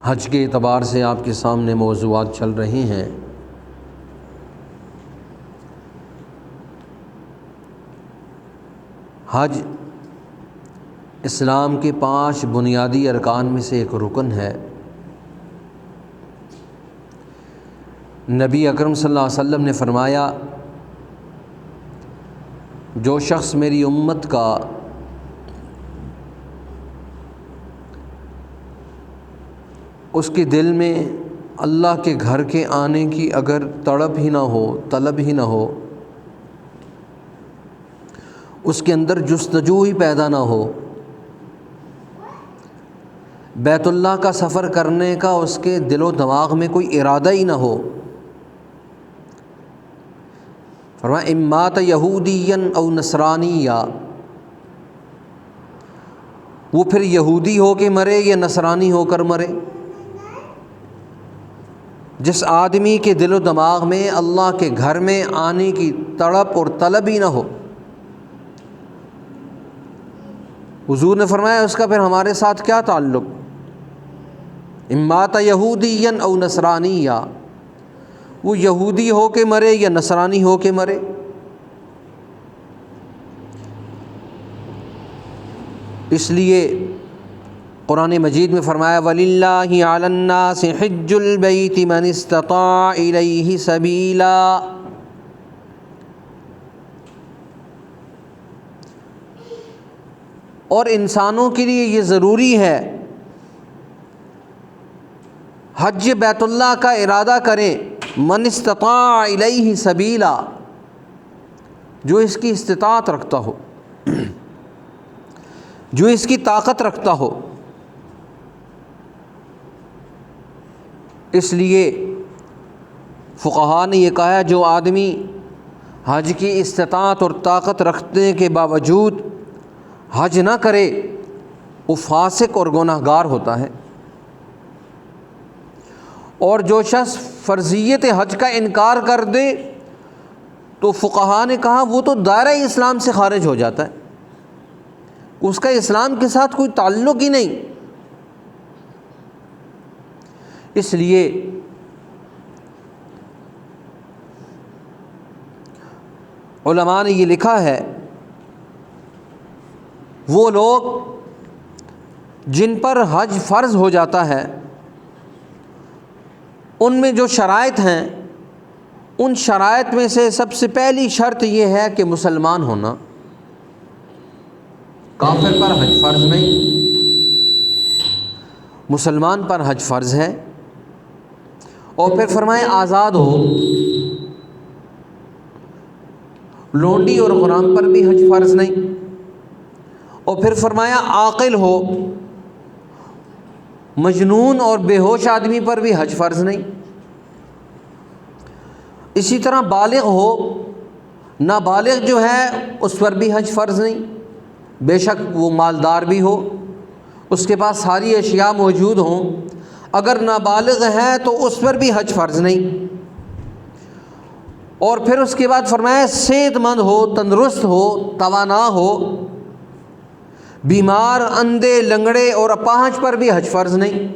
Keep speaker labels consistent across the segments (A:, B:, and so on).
A: حج کے اعتبار سے آپ کے سامنے موضوعات چل رہے ہیں۔ حج اسلام کے 5 بنیادی ارکان میں سے ایک رکن ہے۔ نبی اکرم صلی اللہ علیہ وسلم نے فرمایا، جو شخص میری امت کا اس کے دل میں اللہ کے گھر کے آنے کی اگر تڑپ ہی نہ ہو، طلب ہی نہ ہو، اس کے اندر جستجو ہی پیدا نہ ہو، بیت اللہ کا سفر کرنے کا اس کے دل و دماغ میں کوئی ارادہ ہی نہ ہو، فرمایا امات یہودیا او نصرانیا، وہ پھر یہودی ہو کے مرے یا نصرانی ہو کر مرے، جس آدمی کے دل و دماغ میں اللہ کے گھر میں آنے کی تڑپ اور طلب ہی نہ ہو، حضور نے فرمایا اس کا پھر ہمارے ساتھ کیا تعلق؟ امات یہودیا او نصرانیا، وہ یہودی ہو کے مرے یا نصرانی ہو کے مرے۔ اس لیے قرآن مجید میں فرمایا وَلِلَّهِ عَلَى النَّاسِ حِجُّ الْبَيْتِ مَنِ اسْتَطَاعَ إِلَيْهِ سَبِيلًا، اور انسانوں کے لیے یہ ضروری ہے حج بیت اللہ کا ارادہ کریں، من استطاع الیہ سبیلا، جو اس کی استطاعت رکھتا ہو، جو اس کی طاقت رکھتا ہو۔ اس لیے فقہاء نے یہ کہا جو آدمی حج کی استطاعت اور طاقت رکھنے کے باوجود حج نہ کرے وہ فاسق اور گنہگار ہوتا ہے، اور جو شخص فرضیت حج کا انکار کر دے تو فقہاء نے کہا وہ تو دائرہ اسلام سے خارج ہو جاتا ہے، اس کا اسلام کے ساتھ کوئی تعلق ہی نہیں۔ اس لیے علماء نے یہ لکھا ہے، وہ لوگ جن پر حج فرض ہو جاتا ہے ان میں جو شرائط ہیں، ان شرائط میں سے سب سے پہلی شرط یہ ہے کہ مسلمان ہونا، کافر پر حج فرض نہیں، مسلمان پر حج فرض ہے۔ اور پھر فرمائے آزاد ہو، لونڈی اور غلام پر بھی حج فرض نہیں، اور پھر فرمایا عاقل ہو، مجنون اور بے ہوش آدمی پر بھی حج فرض نہیں۔ اسی طرح بالغ ہو، نابالغ جو ہے اس پر بھی حج فرض نہیں، بے شک وہ مالدار بھی ہو، اس کے پاس ساری اشیاء موجود ہوں، اگر نابالغ ہے تو اس پر بھی حج فرض نہیں۔ اور پھر اس کے بعد فرمایا صحت مند ہو، تندرست ہو، توانا ہو، بیمار، اندھے، لنگڑے اور اپاہج پر بھی حج فرض نہیں۔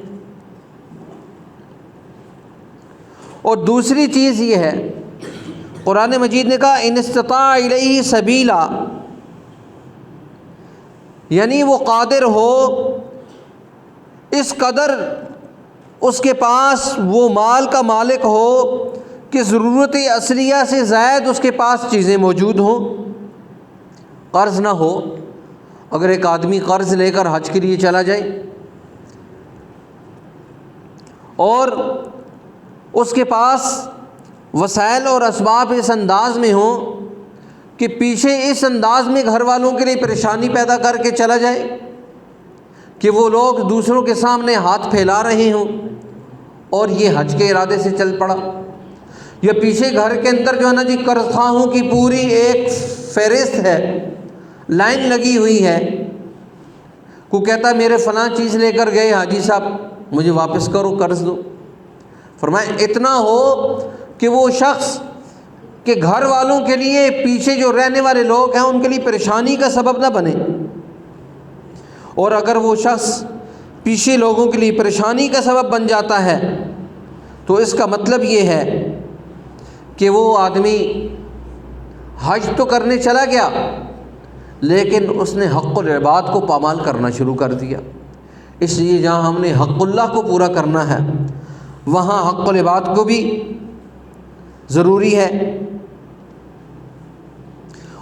A: اور دوسری چیز یہ ہے، قرآن مجید نے کہا ان استطاع الیہ سبیلا، یعنی وہ قادر ہو، اس قدر اس کے پاس وہ مال کا مالک ہو کہ ضرورت اصلیہ سے زائد اس کے پاس چیزیں موجود ہوں، قرض نہ ہو۔ اگر ایک آدمی قرض لے کر حج کے لیے چلا جائے اور اس کے پاس وسائل اور اسباب اس انداز میں ہوں کہ پیچھے اس انداز میں گھر والوں کے لیے پریشانی پیدا کر کے چلا جائے کہ وہ لوگ دوسروں کے سامنے ہاتھ پھیلا رہے ہوں اور یہ حج کے ارادے سے چل پڑا، یا پیچھے گھر کے اندر جو ہے نا جی قرض خواہوں کی پوری ایک فہرست ہے، لائن لگی ہوئی ہے، کوئی کہتا ہے میرے فلاں چیز لے کر گئے حاجی صاحب مجھے واپس کرو، قرض دو۔ فرمایا اتنا ہو کہ وہ شخص کے گھر والوں کے لیے پیچھے جو رہنے والے لوگ ہیں ان کے لیے پریشانی کا سبب نہ بنے، اور اگر وہ شخص پیچھے لوگوں کے لیے پریشانی کا سبب بن جاتا ہے تو اس کا مطلب یہ ہے کہ وہ آدمی حج تو کرنے چلا گیا لیکن اس نے حق العباد کو پامال کرنا شروع کر دیا۔ اس لیے جہاں ہم نے حق اللہ کو پورا کرنا ہے وہاں حق العباد کو بھی ضروری ہے۔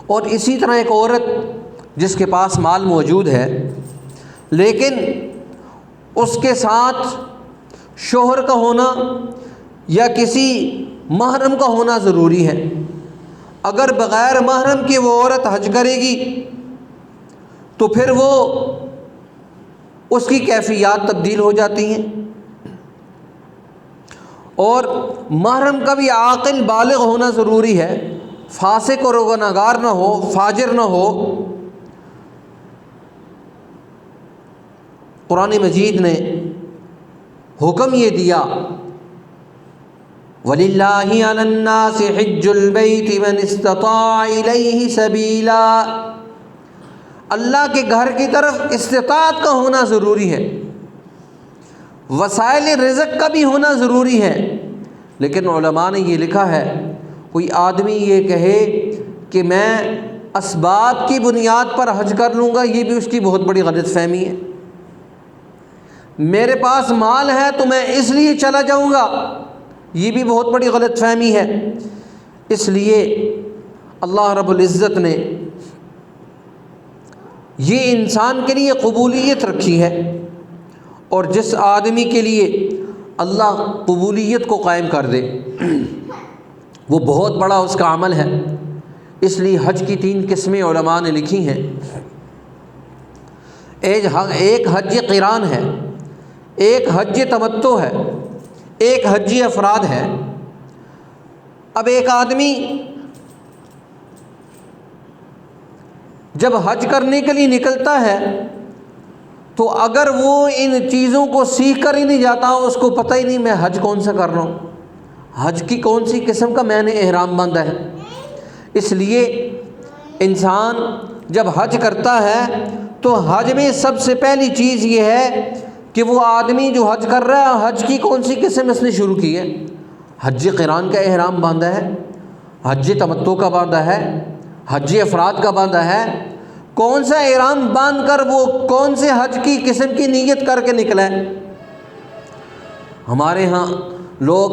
A: اور اسی طرح ایک عورت جس کے پاس مال موجود ہے لیکن اس کے ساتھ شوہر کا ہونا یا کسی محرم کا ہونا ضروری ہے۔ اگر بغیر محرم کے وہ عورت حج کرے گی تو پھر وہ اس کی کیفیات تبدیل ہو جاتی ہیں، اور محرم کا بھی عاقل بالغ ہونا ضروری ہے، فاسق اور گنہگار نہ ہو، فاجر نہ ہو۔ قرآن مجید نے حکم یہ دیا وَلِلَّهِ عَلَى النَّاسِ حِجُّ الْبَيْتِ مَنِ اسْتَطَاعَ إِلَيْهِ سَبِيلًا، اللہ کے گھر کی طرف استطاعت کا ہونا ضروری ہے، وسائل رزق کا بھی ہونا ضروری ہے۔ لیکن علماء نے یہ لکھا ہے کوئی آدمی یہ کہے کہ میں اسباب کی بنیاد پر حج کر لوں گا، یہ بھی اس کی بہت بڑی غلط فہمی ہے۔ میرے پاس مال ہے تو میں اس لیے چلا جاؤں گا، یہ بھی بہت بڑی غلط فہمی ہے۔ اس لیے اللہ رب العزت نے یہ انسان کے لیے قبولیت رکھی ہے، اور جس آدمی کے لیے اللہ قبولیت کو قائم کر دے وہ بہت بڑا اس کا عمل ہے۔ اس لیے حج کی 3 قسمیں علماء نے لکھی ہیں۔ ایک حج قران ہے، ایک حج تمتع ہے، ایک حج افراد ہے۔ اب ایک آدمی جب حج کرنے کے لیے نکلتا ہے تو اگر وہ ان چیزوں کو سیکھ کر ہی نہیں جاتا، اس کو پتہ ہی نہیں میں حج کون سا کر رہا ہوں، حج کی کون سی قسم کا میں نے احرام باندھا ہے۔ اس لیے انسان جب حج کرتا ہے تو حج میں سب سے پہلی چیز یہ ہے کہ وہ آدمی جو حج کر رہا ہے حج کی کون سی قسم اس نے شروع کی ہے۔ حج قران کا احرام باندھا ہے، حج تمتع کا باندھا ہے، حج افراد کا باندھا ہے، کون سا احرام باندھ کر وہ کون سے حج کی قسم کی نیت کر کے نکلا ہے۔ ہمارے ہاں لوگ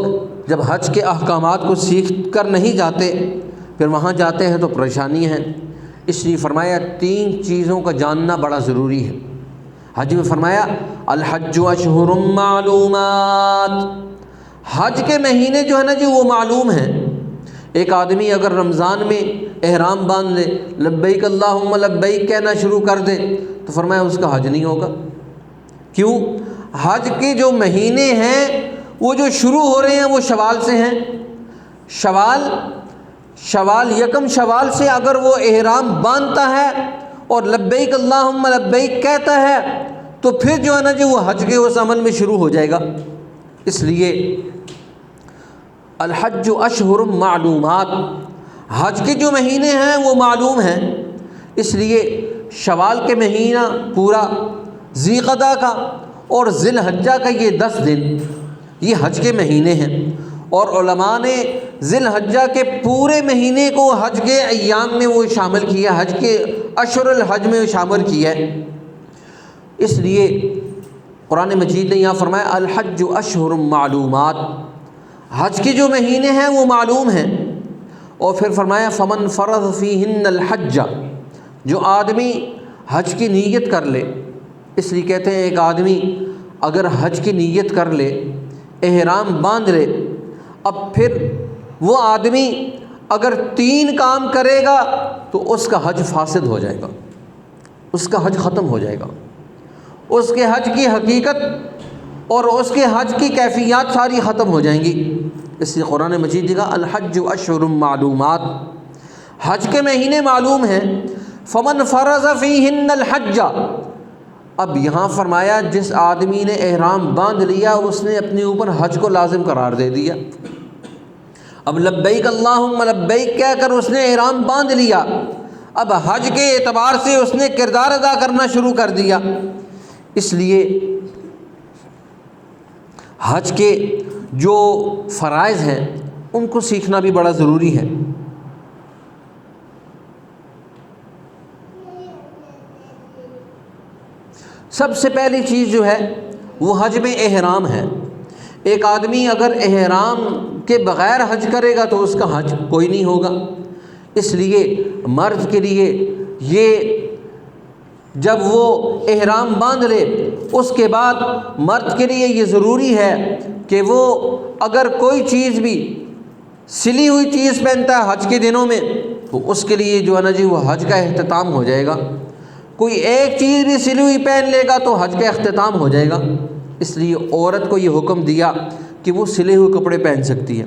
A: جب حج کے احکامات کو سیکھ کر نہیں جاتے پھر وہاں جاتے ہیں تو پریشانی ہے۔ اس لیے فرمایا 3 چیزوں کا جاننا بڑا ضروری ہے۔ حج میں فرمایا الحج اشہر معلومات، حج کے مہینے جو ہے نا جی وہ معلوم ہیں۔ ایک آدمی اگر رمضان میں احرام باندھ لے، لبیک اللہم لبیک کہنا شروع کر دے تو فرمایا اس کا حج نہیں ہوگا۔ کیوں؟ حج کے جو مہینے ہیں وہ جو شروع ہو رہے ہیں وہ شوال سے ہیں۔ شوال یکم شوال سے اگر وہ احرام باندھتا ہے اور لبیک اللہم لبیک کہتا ہے تو پھر جو ہے نا جی وہ حج کے اس عمل میں شروع ہو جائے گا۔ اس لیے الحج اشہر معلومات، حج کے جو مہینے ہیں وہ معلوم ہیں۔ اس لیے شوال کے مہینہ پورا، ذی قعدہ کا اور ذی الحجہ کا یہ 10 دن یہ حج کے مہینے ہیں، اور علماء نے ذی الحجہ کے پورے مہینے کو حج کے ایام میں وہ شامل کیا، حج کے اشہر الحج میں شامل کیا ہے۔ اس لیے قرآن مجید نے یہاں فرمایا الحج اشہر معلومات، حج کے جو مہینے ہیں وہ معلوم ہیں، اور پھر فرمایا فمن فرض فیہن الحج، جو آدمی حج کی نیت کر لے۔ اس لیے کہتے ہیں ایک آدمی اگر حج کی نیت کر لے، احرام باندھ لے، اب پھر وہ آدمی اگر 3 کام کرے گا تو اس کا حج فاسد ہو جائے گا، اس کا حج ختم ہو جائے گا، اس کے حج کی حقیقت اور اس کے حج کی کیفیات ساری ختم ہو جائیں گی۔ اس لیے قرآن مجید نے کہا الحج اشہر معلومات، حج کے مہینے معلوم ہیں۔ فمن فرض فیہن الحج، اب یہاں فرمایا جس آدمی نے احرام باندھ لیا اس نے اپنے اوپر حج کو لازم قرار دے دیا۔ اب لبیک اللہم لبیک کہہ کر اس نے احرام باندھ لیا، اب حج کے اعتبار سے اس نے کردار ادا کرنا شروع کر دیا۔ اس لیے حج کے جو فرائض ہیں ان کو سیکھنا بھی بڑا ضروری ہے۔ سب سے پہلی چیز جو ہے وہ حج میں احرام ہے۔ ایک آدمی اگر احرام کے بغیر حج کرے گا تو اس کا حج کوئی نہیں ہوگا۔ اس لیے مرد کے لیے یہ جب وہ احرام باندھ لے اس کے بعد مرد کے لیے یہ ضروری ہے کہ وہ اگر کوئی چیز بھی سلی ہوئی چیز پہنتا ہے حج کے دنوں میں تو اس کے لیے جو ہے نا جی وہ حج کا اختتام ہو جائے گا۔ کوئی ایک چیز بھی سلی ہوئی پہن لے گا تو حج کا اختتام ہو جائے گا۔ اس لیے عورت کو یہ حکم دیا کہ وہ سلے ہوئے کپڑے پہن سکتی ہے،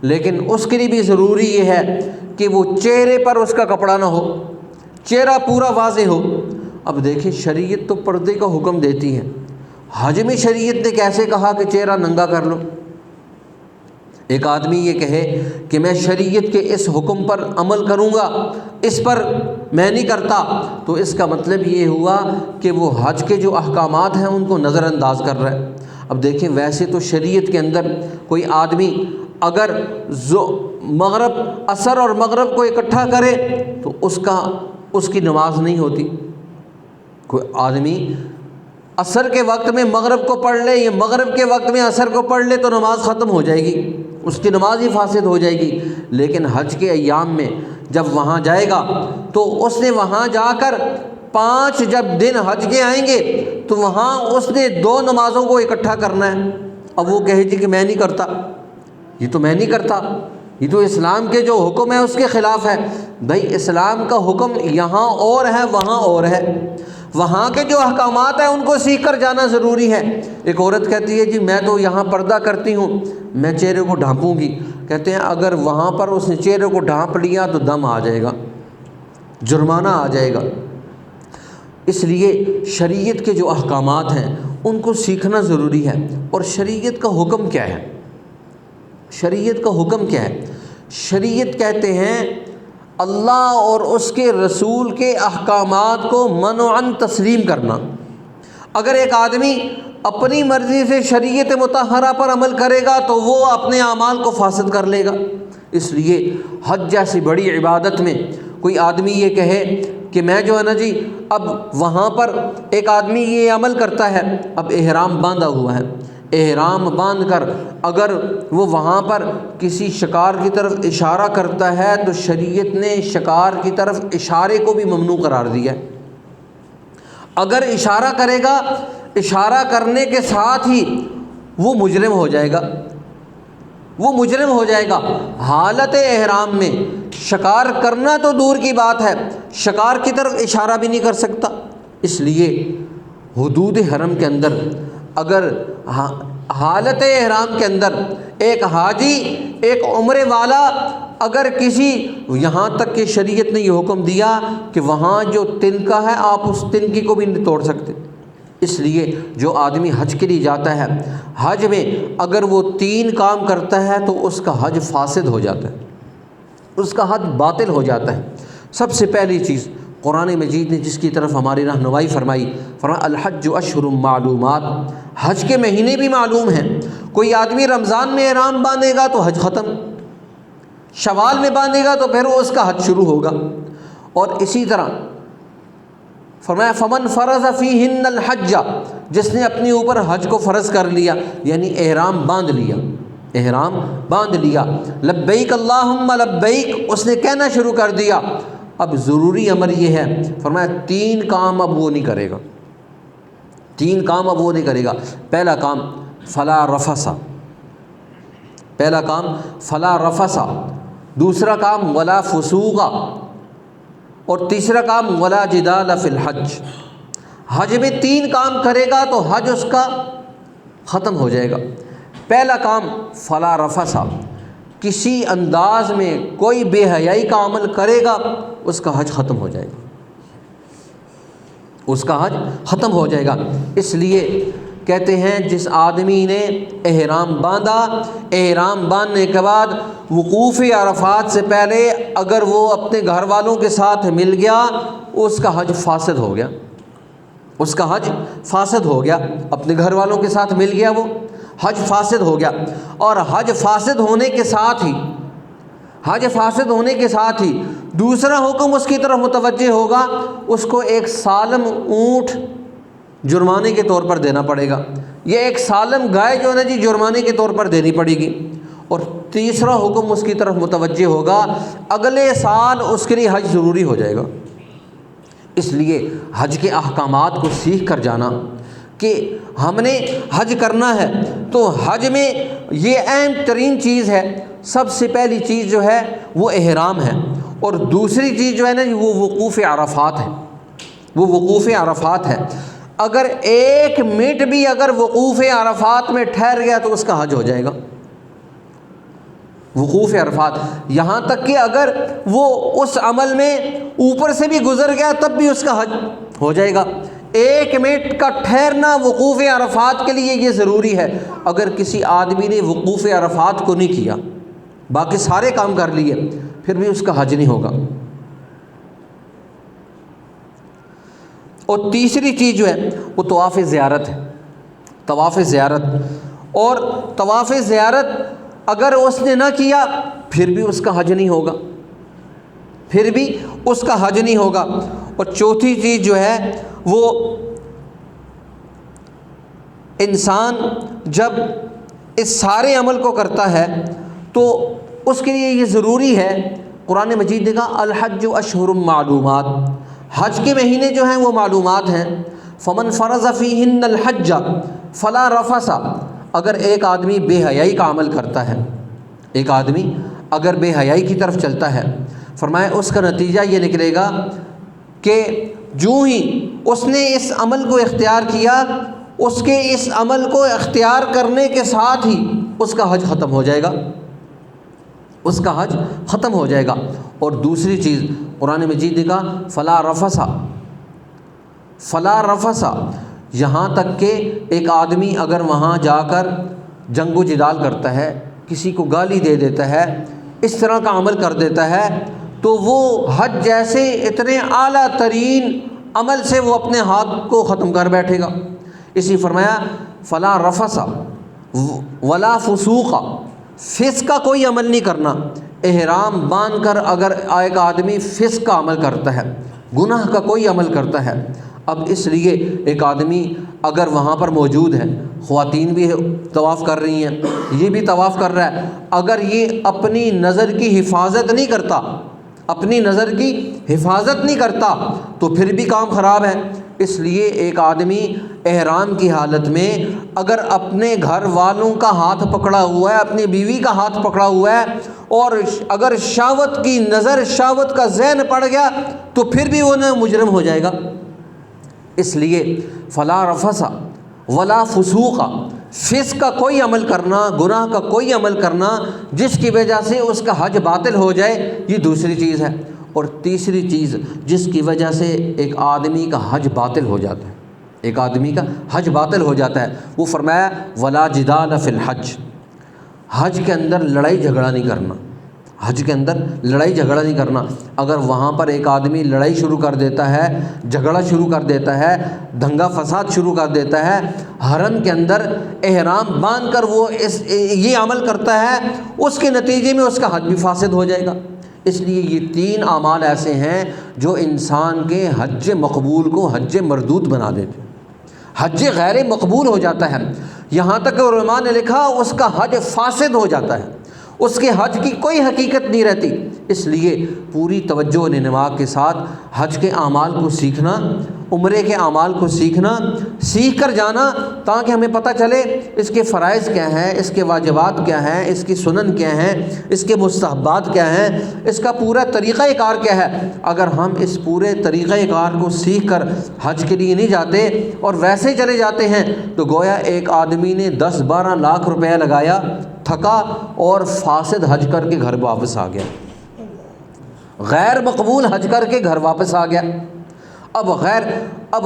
A: لیکن اس کے لیے بھی ضروری یہ ہے کہ وہ چہرے پر اس کا کپڑا نہ ہو، چہرہ پورا واضح ہو۔ اب دیکھیں شریعت تو پردے کا حکم دیتی ہے، حج میں شریعت نے کیسے کہا کہ چہرہ ننگا کر لو؟ ایک آدمی یہ کہے کہ میں شریعت کے اس حکم پر عمل کروں گا، اس پر میں نہیں کرتا، تو اس کا مطلب یہ ہوا کہ وہ حج کے جو احکامات ہیں ان کو نظر انداز کر رہا ہے۔ اب دیکھیں ویسے تو شریعت کے اندر کوئی آدمی اگر مغرب عصر اور مغرب کو اکٹھا کرے تو اس کی نماز نہیں ہوتی۔ کوئی آدمی عصر کے وقت میں مغرب کو پڑھ لے یا مغرب کے وقت میں عصر کو پڑھ لے تو نماز ختم ہو جائے گی، اس کی نماز ہی فاسد ہو جائے گی۔ لیکن حج کے ایام میں جب وہاں جائے گا تو اس نے وہاں جا کر 5 جب دن حج کے آئیں گے تو وہاں اس نے 2 نمازوں کو اکٹھا کرنا ہے۔ اب وہ کہے جی کہ میں نہیں کرتا، یہ تو میں نہیں کرتا، یہ تو اسلام کے جو حکم ہے اس کے خلاف ہے۔ بھائی اسلام کا حکم یہاں اور ہے وہاں اور ہے، وہاں کے جو احکامات ہیں ان کو سیکھ کر جانا ضروری ہے۔ ایک عورت کہتی ہے جی میں تو یہاں پردہ کرتی ہوں، میں چہرے کو ڈھانپوں گی۔ کہتے ہیں اگر وہاں پر اس نے چہرے کو ڈھانپ لیا تو دم آ جائے گا، جرمانہ آ جائے گا۔ اس لیے شریعت کے جو احکامات ہیں ان کو سیکھنا ضروری ہے۔ اور شریعت کا حکم کیا ہے؟ شریعت کا حکم کیا ہے؟ شریعت کہتے ہیں اللہ اور اس کے رسول کے احکامات کو منعاً تسلیم کرنا۔ اگر ایک آدمی اپنی مرضی سے شریعت مطہرہ پر عمل کرے گا تو وہ اپنے اعمال کو فاسد کر لے گا۔ اس لیے حج جیسی بڑی عبادت میں کوئی آدمی یہ کہے کہ میں جو ہے نا جی اب وہاں پر ایک آدمی یہ عمل کرتا ہے، اب احرام باندھا ہوا ہے، احرام باندھ کر اگر وہ وہاں پر کسی شکار کی طرف اشارہ کرتا ہے تو شریعت نے شکار کی طرف اشارے کو بھی ممنوع قرار دیا ہے۔ اگر اشارہ کرے گا، اشارہ کرنے کے ساتھ ہی وہ مجرم ہو جائے گا، وہ مجرم ہو جائے گا۔ حالت احرام میں شکار کرنا تو دور کی بات ہے، شکار کی طرف اشارہ بھی نہیں کر سکتا۔ اس لیے حدود حرم کے اندر اگر حالت احرام کے اندر ایک حاجی، ایک عمرے والا اگر کسی، یہاں تک کہ شریعت نے یہ حکم دیا کہ وہاں جو تنکا ہے آپ اس تنکی کو بھی نہیں توڑ سکتے۔ اس لیے جو آدمی حج کے لیے جاتا ہے، حج میں اگر وہ 3 کام کرتا ہے تو اس کا حج فاسد ہو جاتا ہے، اس کا حج باطل ہو جاتا ہے۔ سب سے پہلی چیز قرآن مجید نے جس کی طرف ہماری رہنمائی فرمائی، فرمایا الحج اشہر معلومات، حج کے مہینے بھی معلوم ہیں۔ کوئی آدمی رمضان میں احرام باندھے گا تو حج ختم، شوال میں باندھے گا تو پھر اس کا حج شروع ہوگا۔ اور اسی طرح فرمایا فمن فرض فیہن الحج، جس نے اپنے اوپر حج کو فرض کر لیا، یعنی احرام باندھ لیا، احرام باندھ لیا، لبیک اللہم لبیک اس نے کہنا شروع کر دیا۔ اب ضروری امر یہ ہے، فرمایا 3 کام اب وہ نہیں کرے گا، 3 کام اب وہ نہیں کرے گا۔ پہلا کام فلا رفث، پہلا کام فلا رفث، دوسرا کام ولا فسوق، اور تیسرا کام ولا جدال فی الحج۔ حج میں 3 کام کرے گا تو حج اس کا ختم ہو جائے گا۔ پہلا کام فلا رفث، کسی انداز میں کوئی بے حیائی کا عمل کرے گا اس کا حج ختم ہو جائے گا، اس کا حج ختم ہو جائے گا۔ اس لیے کہتے ہیں جس آدمی نے احرام باندھا، احرام باندھنے کے بعد وقوف عرفات سے پہلے اگر وہ اپنے گھر والوں کے ساتھ مل گیا اس کا حج فاسد ہو گیا، اس کا حج فاسد ہو گیا۔ اپنے گھر والوں کے ساتھ مل گیا وہ، حج فاسد ہو گیا۔ اور حج فاسد ہونے کے ساتھ ہی دوسرا حکم اس کی طرف متوجہ ہوگا، اس کو ایک سالم اونٹ جرمانے کے طور پر دینا پڑے گا، یہ ایک سالم گائے جو ہے نا جی جرمانے کے طور پر دینی پڑے گی۔ اور تیسرا حکم اس کی طرف متوجہ ہوگا، اگلے سال اس کے لیے حج ضروری ہو جائے گا۔ اس لیے حج کے احکامات کو سیکھ کر جانا کہ ہم نے حج کرنا ہے، تو حج میں یہ اہم ترین چیز ہے۔ سب سے پہلی چیز جو ہے وہ احرام ہے، اور دوسری چیز جو ہے نا وہ وقوف عرفات ہے۔ اگر ایک منٹ بھی اگر وقوف عرفات میں ٹھہر گیا تو اس کا حج ہو جائے گا۔ وقوف عرفات، یہاں تک کہ اگر وہ اس عمل میں اوپر سے بھی گزر گیا تب بھی اس کا حج ہو جائے گا۔ ایک منٹ کا ٹھہرنا وقوف عرفات کے لیے یہ ضروری ہے۔ اگر کسی آدمی نے وقوف عرفات کو نہیں کیا، باقی سارے کام کر لیے، پھر بھی اس کا حج نہیں ہوگا۔ اور تیسری چیز جو ہے وہ طواف زیارت ہے۔ طواف زیارت اگر اس نے نہ کیا پھر بھی اس کا حج نہیں ہوگا۔ اور چوتھی چیز جو ہے وہ انسان جب اس سارے عمل کو کرتا ہے تو اس کے لیے یہ ضروری ہے، قرآن مجید نے کہا الحج اشہر معلومات، حج کے مہینے جو ہیں وہ معلومات ہیں۔ فمن فرض فیہن الحج فلا رفث، اگر ایک آدمی بے حیائی کا عمل کرتا ہے، ایک آدمی اگر بے حیائی کی طرف چلتا ہے، فرمایا اس کا نتیجہ یہ نکلے گا کہ جو ہی اس نے اس عمل کو اختیار کیا، اس کے اس عمل کو اختیار کرنے کے ساتھ ہی اس کا حج ختم ہو جائے گا۔ اور دوسری چیز قرآن مجید نے کہا فلا رفث، یہاں تک کہ ایک آدمی اگر وہاں جا کر جنگ و جدال کرتا ہے، کسی کو گالی دے دیتا ہے، اس طرح کا عمل کر دیتا ہے، تو وہ حج جیسے اتنے اعلیٰ ترین عمل سے وہ اپنے ہاتھ کو ختم کر بیٹھے گا۔ اسی فرمایا فلا رفث ولا فسوق، فسق کا کوئی عمل نہیں کرنا۔ احرام باندھ کر اگر ایک آدمی فسق کا عمل کرتا ہے، گناہ کا کوئی عمل کرتا ہے، اب اس لیے ایک آدمی اگر وہاں پر موجود ہے، خواتین بھی طواف کر رہی ہیں، یہ بھی طواف کر رہا ہے، اگر یہ اپنی نظر کی حفاظت نہیں کرتا تو پھر بھی کام خراب ہے۔ اس لیے ایک آدمی احرام کی حالت میں اگر اپنے گھر والوں کا ہاتھ پکڑا ہوا ہے، اپنی بیوی کا ہاتھ پکڑا ہوا ہے، اور اگر شہوت کی نظر، شہوت کا ذہن پڑ گیا تو پھر بھی وہ مجرم ہو جائے گا۔ اس لیے فلا رفث ولا فسوق، فسق کا کوئی عمل کرنا، گناہ کا کوئی عمل کرنا جس کی وجہ سے اس کا حج باطل ہو جائے، یہ دوسری چیز ہے۔ اور تیسری چیز جس کی وجہ سے ایک آدمی کا حج باطل ہو جاتا ہے، وہ فرمایا ولا جدال فی الحج، حج کے اندر لڑائی جھگڑا نہیں کرنا۔ اگر وہاں پر ایک آدمی لڑائی شروع کر دیتا ہے، جھگڑا شروع کر دیتا ہے، دنگا فساد شروع کر دیتا ہے، حرم کے اندر احرام باندھ کر وہ یہ عمل کرتا ہے، اس کے نتیجے میں اس کا حج بھی فاسد ہو جائے گا۔ اس لیے یہ تین اعمال ایسے ہیں جو انسان کے حج مقبول کو حج مردود بنا دیتے ہیں، حج غیر مقبول ہو جاتا ہے۔ یہاں تک کہ علماء نے لکھا اس کا حج فاسد ہو جاتا ہے، اس کے حج کی کوئی حقیقت نہیں رہتی۔ اس لیے پوری توجہ و انضباط کے ساتھ حج کے اعمال کو سیکھنا، عمرے کے اعمال کو سیکھ کر جانا، تاکہ ہمیں پتہ چلے اس کے فرائض کیا ہیں، اس کے واجبات کیا ہیں، اس کی سنن کیا ہیں، اس کے مستحبات کیا ہیں، اس کا پورا طریقہ کار کیا ہے۔ اگر ہم اس پورے طریقہ کار کو سیکھ کر حج کے لیے نہیں جاتے اور ویسے چلے جاتے ہیں تو گویا ایک آدمی نے 10-12 لاکھ روپے لگایا، تھکا اور فاسد حج کر کے گھر واپس آ گیا، غیر مقبول حج کر کے گھر واپس آ گیا۔ اب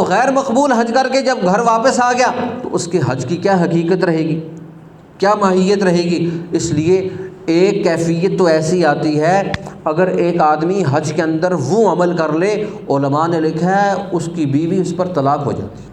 A: غیر مقبول حج کر کے جب گھر واپس آ گیا تو اس کے حج کی کیا حقیقت رہے گی، کیا ماہیت رہے گی؟ اس لیے ایک کیفیت تو ایسی آتی ہے، اگر ایک آدمی حج کے اندر وہ عمل کر لے، علماء نے لکھا ہے اس کی بیوی اس پر طلاق ہو جاتی ہے،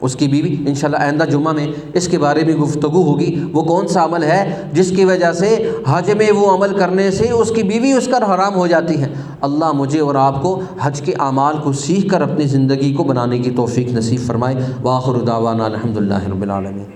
A: اس کی بیوی انشاءاللہ آئندہ جمعہ میں اس کے بارے میں گفتگو ہوگی، وہ کون سا عمل ہے جس کی وجہ سے حج میں وہ عمل کرنے سے اس کی بیوی اس کا حرام ہو جاتی ہے۔ اللہ مجھے اور آپ کو حج کے اعمال کو سیکھ کر اپنی زندگی کو بنانے کی توفیق نصیب فرمائے۔ وآخر دعوانا الحمدللہ رب العالمین۔